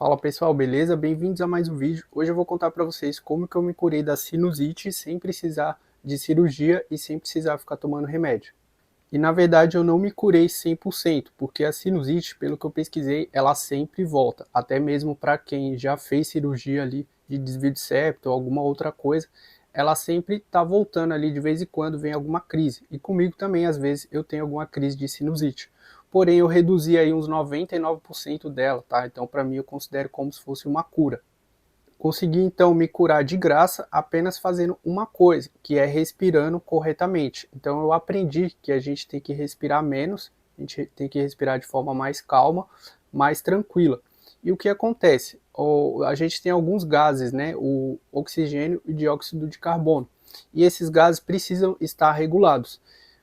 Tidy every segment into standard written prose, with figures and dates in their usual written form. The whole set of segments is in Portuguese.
Fala pessoal, beleza? Bem-vindos a mais um vídeo. Hoje eu vou contar para vocês como que eu me curei da sinusite sem precisar de cirurgia e sem precisar ficar tomando remédio. E na verdade eu não me curei 100%, porque a sinusite, pelo que eu pesquisei, ela sempre volta. Até mesmo para quem já fez cirurgia ali de desvio de septo ou alguma outra coisa, ela sempre está voltando ali, de vez em quando vem alguma crise. E comigo também, às vezes, eu tenho alguma crise de sinusite. Porém, eu reduzi aí uns 99% dela, tá? Então, para mim, eu considero como se fosse uma cura. Consegui então me curar de graça apenas fazendo uma coisa, que é respirando corretamente. Então eu aprendi que a gente tem que respirar menos, a gente tem que respirar de forma mais calma, mais tranquila. E o que acontece? A gente tem alguns gases, né? O oxigênio e o dióxido de carbono. E esses gases precisam estar regulados.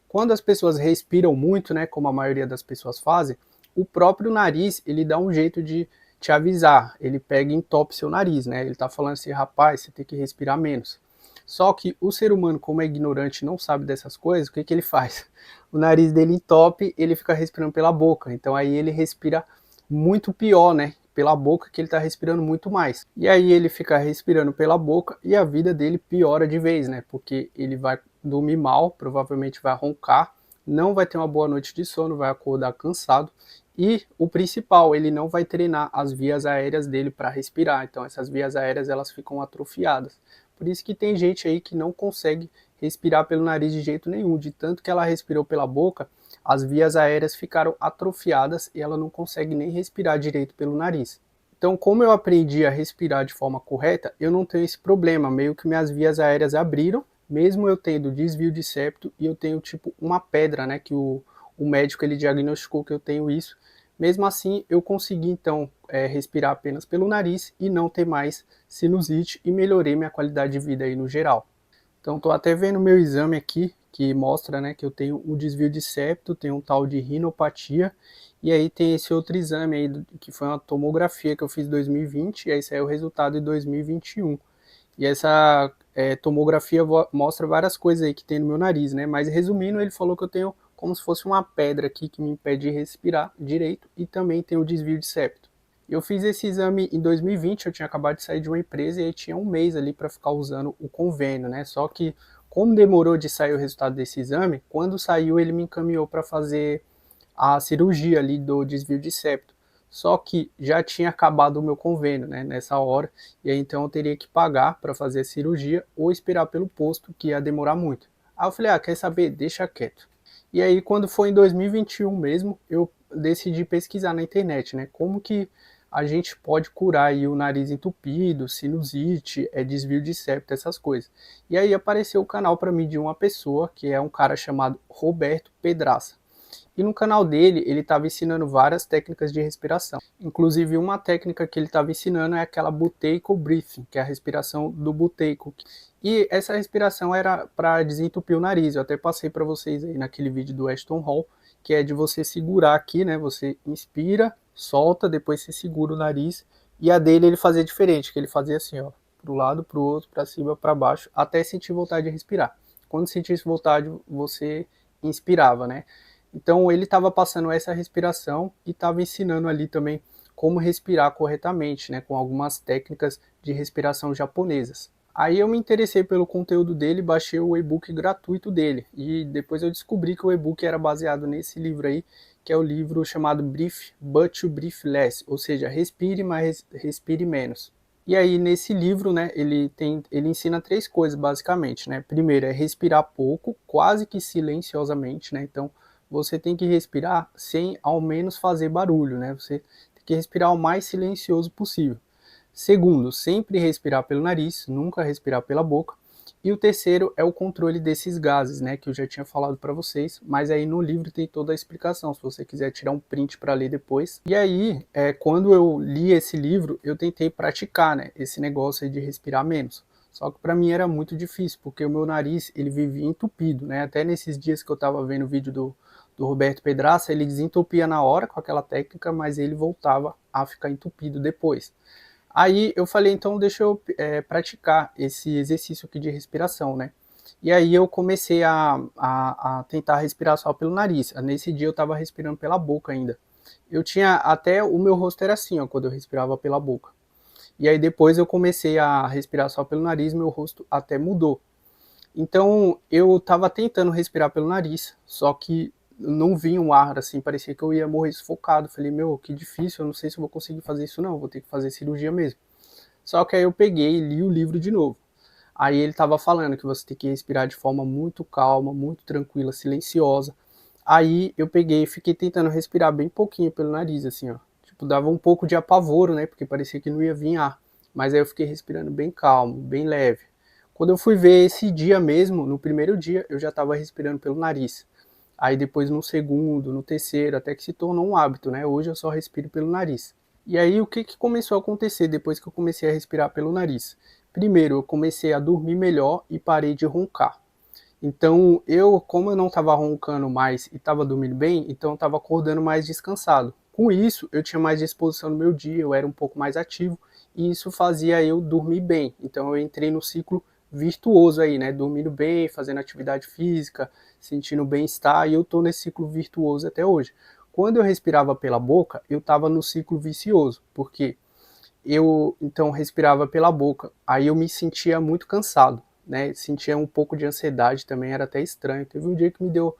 Quando as pessoas respiram muito, né, como a maioria das pessoas fazem, o próprio nariz ele dá um jeito de te avisar, ele pega e entope seu nariz, né? Ele tá falando assim, rapaz, você tem que respirar menos. Só que o ser humano, como é ignorante e não sabe dessas coisas, o que que ele faz? O nariz dele entope, ele fica respirando pela boca. Então aí ele respira muito pior, né? Pela boca, que ele tá respirando muito mais. E aí ele fica respirando pela boca e a vida dele piora de vez, né? Porque ele vai dormir mal, provavelmente vai roncar, não vai ter uma boa noite de sono, vai acordar cansado e o principal, ele não vai treinar as vias aéreas dele para respirar. Então essas vias aéreas elas ficam atrofiadas. Por isso que tem gente aí que não consegue respirar pelo nariz de jeito nenhum, de tanto que ela respirou pela boca, as vias aéreas ficaram atrofiadas e ela não consegue nem respirar direito pelo nariz. Então, como eu aprendi a respirar de forma correta, eu não tenho esse problema, meio que minhas vias aéreas abriram, mesmo eu tendo desvio de septo e eu tenho tipo uma pedra, né, que o médico ele diagnosticou que eu tenho isso. Mesmo assim, eu consegui então respirar apenas pelo nariz e não ter mais sinusite e melhorei minha qualidade de vida aí no geral. Então, estou até vendo meu exame aqui, que mostra, né, que eu tenho um desvio de septo, tenho um tal de rinopatia, e aí tem esse outro exame aí, que foi uma tomografia que eu fiz em 2020, e aí saiu o resultado em 2021. E essa tomografia mostra várias coisas aí que tem no meu nariz, né, mas resumindo, ele falou que eu tenho como se fosse uma pedra aqui que me impede de respirar direito, e também tenho o desvio de septo. Eu fiz esse exame em 2020, eu tinha acabado de sair de uma empresa e aí tinha um mês ali para ficar usando o convênio, né? Só que como demorou de sair o resultado desse exame, quando saiu ele me encaminhou para fazer a cirurgia ali do desvio de septo. Só que já tinha acabado o meu convênio, né, nessa hora, e aí então eu teria que pagar para fazer a cirurgia ou esperar pelo posto, que ia demorar muito. Aí eu falei, quer saber? Deixa quieto. E aí quando foi em 2021 mesmo, eu decidi pesquisar na internet, né, como que a gente pode curar aí o nariz entupido, sinusite, desvio de septo, essas coisas. E aí apareceu o canal para mim de uma pessoa, que é um cara chamado Roberto Pedraça. E no canal dele, ele estava ensinando várias técnicas de respiração. Inclusive, uma técnica que ele estava ensinando é aquela buteyko breathing, que é a respiração do buteyko. E essa respiração era para desentupir o nariz. Eu até passei para vocês aí naquele vídeo do Ashton Hall, que é de você segurar aqui, né? Você inspira, solta, depois você segura o nariz. E a dele ele fazia diferente, que ele fazia assim, ó, para o lado, para o outro, para cima, para baixo, até sentir vontade de respirar. Quando sentisse vontade, você inspirava, né? Então ele estava passando essa respiração e estava ensinando ali também como respirar corretamente, né, com algumas técnicas de respiração japonesas. Aí eu me interessei pelo conteúdo dele, baixei o e-book gratuito dele e depois eu descobri que o e-book era baseado nesse livro aí, que é o livro chamado Breathe But You Breathe Less, ou seja, respire, mas respire menos. E aí nesse livro, né, ele ensina três coisas basicamente, né? Primeiro é respirar pouco, quase que silenciosamente, né? Então você tem que respirar sem ao menos fazer barulho, né? Você tem que respirar o mais silencioso possível. Segundo, sempre respirar pelo nariz, nunca respirar pela boca. E o terceiro é o controle desses gases, né, que eu já tinha falado para vocês, mas aí no livro tem toda a explicação, se você quiser tirar um print para ler depois. E aí, quando eu li esse livro, eu tentei praticar, né, esse negócio aí de respirar menos. Só que para mim era muito difícil, porque o meu nariz, ele vivia entupido, né? Até nesses dias que eu estava vendo o vídeo do Roberto Pedraça, ele desentupia na hora com aquela técnica, mas ele voltava a ficar entupido depois. Aí eu falei, então deixa eu praticar esse exercício aqui de respiração, né? E aí eu comecei a tentar respirar só pelo nariz. Nesse dia eu estava respirando pela boca ainda. eu tinha até o meu rosto era assim, ó, quando eu respirava pela boca. E aí depois eu comecei a respirar só pelo nariz, meu rosto até mudou. Então eu estava tentando respirar pelo nariz, só que não vinha um ar, assim, parecia que eu ia morrer sufocado. Falei, meu, que difícil, eu não sei se eu vou conseguir fazer isso não, vou ter que fazer cirurgia mesmo. Só que aí eu peguei e li o livro de novo. Aí ele estava falando que você tem que respirar de forma muito calma, muito tranquila, silenciosa. Aí eu peguei e fiquei tentando respirar bem pouquinho pelo nariz, assim, ó. Tipo, dava um pouco de apavoro, né? Porque parecia que não ia vir ar. Mas aí eu fiquei respirando bem calmo, bem leve. Quando eu fui ver esse dia mesmo, no primeiro dia, eu já estava respirando pelo nariz. Aí depois no segundo, no terceiro, até que se tornou um hábito, né? Hoje eu só respiro pelo nariz. E aí o que, que começou a acontecer depois que eu comecei a respirar pelo nariz? Primeiro, eu comecei a dormir melhor e parei de roncar. Então, como eu não estava roncando mais e estava dormindo bem, então eu estava acordando mais descansado. Com isso, eu tinha mais disposição no meu dia, eu era um pouco mais ativo e isso fazia eu dormir bem. Então, eu entrei no ciclo virtuoso aí, né? Dormindo bem, fazendo atividade física, sentindo bem-estar e eu estou nesse ciclo virtuoso até hoje. Quando eu respirava pela boca, eu estava no ciclo vicioso, porque eu então respirava pela boca, aí eu me sentia muito cansado, né? Sentia um pouco de ansiedade também, era até estranho. Teve um dia que me deu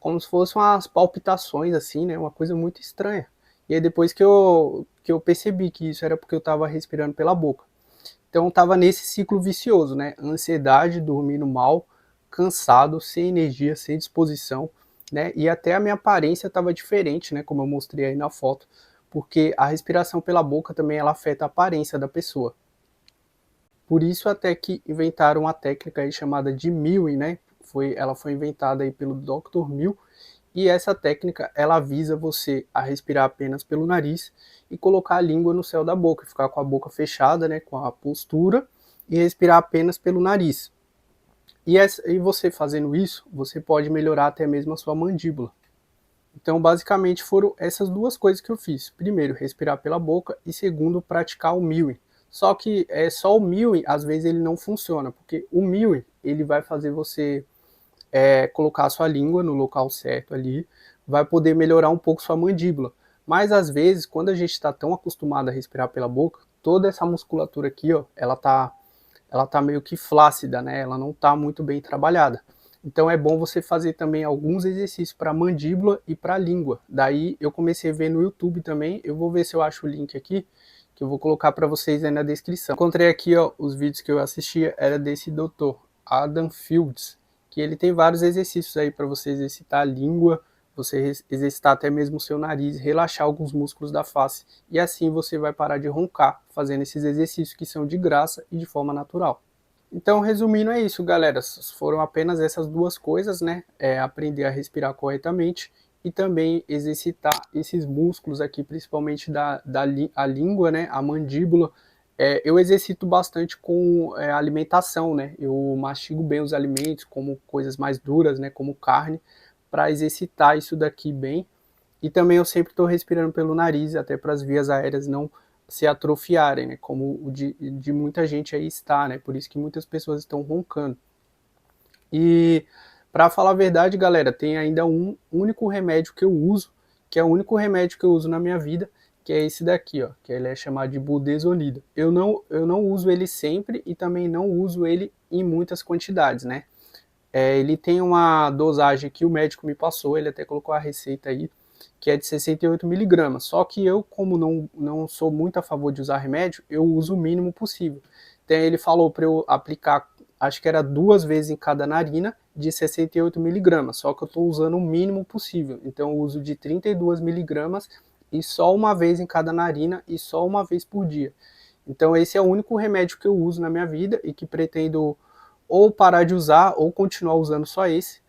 como se fossem umas palpitações assim, né? Uma coisa muito estranha. E aí depois que eu percebi que isso era porque eu estava respirando pela boca. Então eu estava nesse ciclo vicioso, né? Ansiedade, dormindo mal, cansado, sem energia, sem disposição, né? E até a minha aparência estava diferente, né? Como eu mostrei aí na foto, porque a respiração pela boca também ela afeta a aparência da pessoa. Por isso até que inventaram uma técnica aí chamada de Mewing, né? Ela foi inventada aí pelo Dr. Mew e essa técnica ela avisa você a respirar apenas pelo nariz e colocar a língua no céu da boca, ficar com a boca fechada, né, com a postura e respirar apenas pelo nariz. E você fazendo isso, você pode melhorar até mesmo a sua mandíbula. Então, basicamente, foram essas duas coisas que eu fiz. Primeiro, respirar pela boca e segundo, praticar o Mewing. Só que só o Mewing, às vezes, ele não funciona, porque o Mewing, ele vai fazer você colocar a sua língua no local certo ali, vai poder melhorar um pouco sua mandíbula. Mas, às vezes, quando a gente está tão acostumado a respirar pela boca, toda essa musculatura aqui, ó, ela tá meio que flácida, né? Ela não está muito bem trabalhada. Então é bom você fazer também alguns exercícios para mandíbula e para língua. Daí eu comecei a ver no YouTube também. Eu vou ver se eu acho o link aqui, que eu vou colocar para vocês aí na descrição. Encontrei aqui, ó, os vídeos que eu assistia, era desse doutor Adam Fields, que ele tem vários exercícios aí para você exercitar a língua, você exercitar até mesmo o seu nariz, relaxar alguns músculos da face. E assim você vai parar de roncar, fazendo esses exercícios que são de graça e de forma natural. Então, resumindo, é isso, galera. Foram apenas essas duas coisas, né? Aprender a respirar corretamente e também exercitar esses músculos aqui, principalmente a língua, né? A mandíbula. Eu exercito bastante com alimentação, né? Eu mastigo bem os alimentos, como coisas mais duras, né? Como carne, para exercitar isso daqui bem. E também eu sempre estou respirando pelo nariz, até para as vias aéreas não se atrofiarem, né? Como o de muita gente aí está, né? Por isso que muitas pessoas estão roncando. E para falar a verdade, galera, tem ainda um único remédio que eu uso, que é o único remédio que eu uso na minha vida, que é esse daqui, ó, que ele é chamado de budesonida. Eu não uso ele sempre e também não uso ele em muitas quantidades, né? Ele tem uma dosagem que o médico me passou, ele até colocou a receita aí, que é de 68 miligramas. Só que eu, como não sou muito a favor de usar remédio, eu uso o mínimo possível. Então ele falou para eu aplicar, acho que era 2 vezes em cada narina, de 68 miligramas. Só que eu estou usando o mínimo possível. Então eu uso de 32 miligramas e só uma vez em cada narina e só uma vez por dia. Então esse é o único remédio que eu uso na minha vida e que pretendo ou parar de usar ou continuar usando só esse,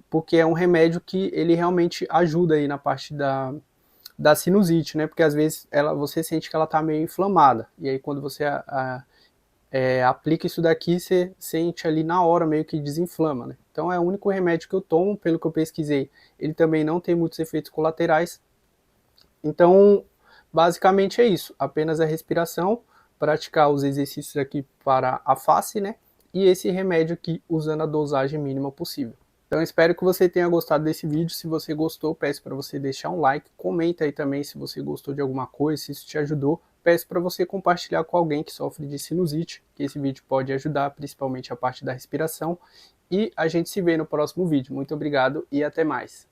porque é um remédio que ele realmente ajuda aí na parte da sinusite, né? Porque às vezes você sente que ela tá meio inflamada, e aí quando você aplica isso daqui, você sente ali na hora meio que desinflama, né? Então é o único remédio que eu tomo, pelo que eu pesquisei. Ele também não tem muitos efeitos colaterais. Então, basicamente é isso. Apenas a respiração, praticar os exercícios aqui para a face, né? E esse remédio aqui usando a dosagem mínima possível. Então espero que você tenha gostado desse vídeo. Se você gostou, peço para você deixar um like, comenta aí também se você gostou de alguma coisa, se isso te ajudou. Peço para você compartilhar com alguém que sofre de sinusite, que esse vídeo pode ajudar, principalmente a parte da respiração. E a gente se vê no próximo vídeo. Muito obrigado e até mais.